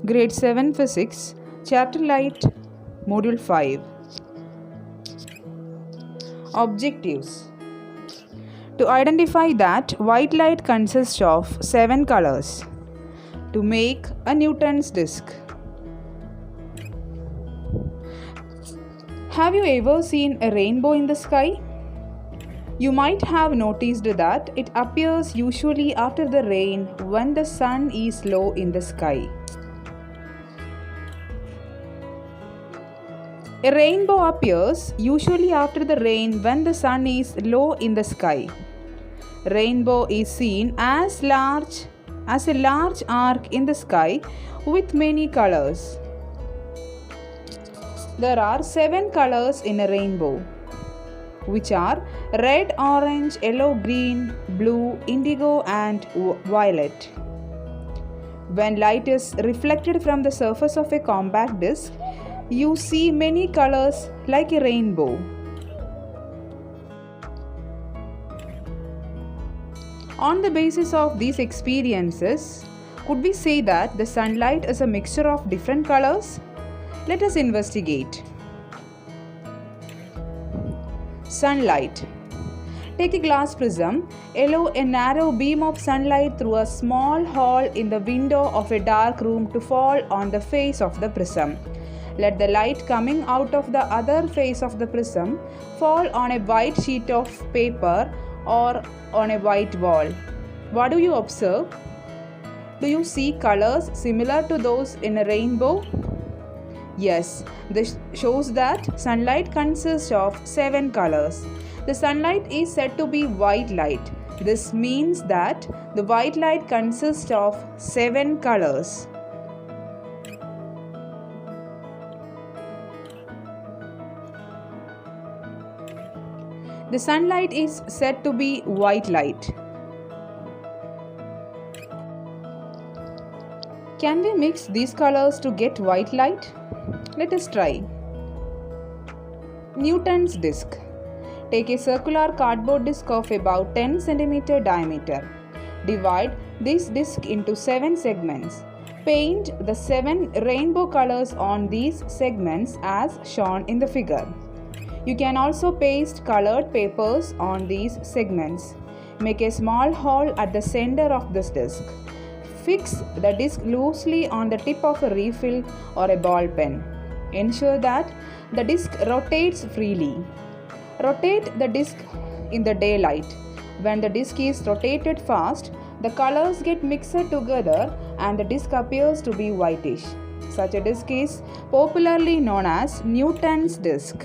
Grade 7 Physics, Chapter Light, Module 5. Objectives. To identify that white light consists of 7 colors. To make a Newton's disk. Have you ever seen a rainbow in the sky? You might have noticed that it appears usually after the rain when the sun is low in the sky. A rainbow appears usually after the rain when the sun is low in the sky. Rainbow is seen as a large arc in the sky with many colors. There are 7 colors in a rainbow, which are red, orange, yellow, green, blue, indigo and violet. When light is reflected from the surface of a compact disc, you see many colors like a rainbow. On the basis of these experiences, could we say that the sunlight is a mixture of different colors? Let us investigate. Sunlight. Take a glass prism. Allow a narrow beam of sunlight through a small hole in the window of a dark room to fall on the face of the prism. Let the light coming out of the other face of the prism fall on a white sheet of paper or on a white wall. What do you observe? Do you see colors similar to those in a rainbow? Yes, this shows that sunlight consists of 7 colors. The sunlight is said to be white light. This means that the white light consists of 7 colors. The sunlight is said to be white light. Can we mix these colors to get white light? Let us try. Newton's disk. Take a circular cardboard disc of about 10 cm diameter. Divide this disc into 7 segments. Paint the 7 rainbow colors on these segments as shown in the figure. You can also paste colored papers on these segments. Make a small hole at the center of this disc. Fix the disc loosely on the tip of a refill or a ball pen. Ensure that the disc rotates freely. Rotate the disc in the daylight. When the disc is rotated fast, the colors get mixed together and the disc appears to be whitish. Such a disc is popularly known as Newton's disk.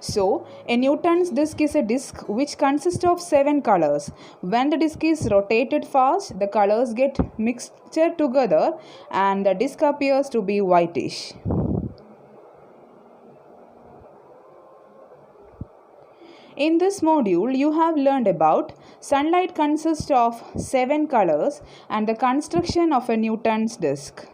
So, a Newton's disk is a disk which consists of 7 colors. When the disk is rotated fast, the colors get mixed together and the disk appears to be whitish. In this module, you have learned about sunlight consists of 7 colors and the construction of a Newton's disk.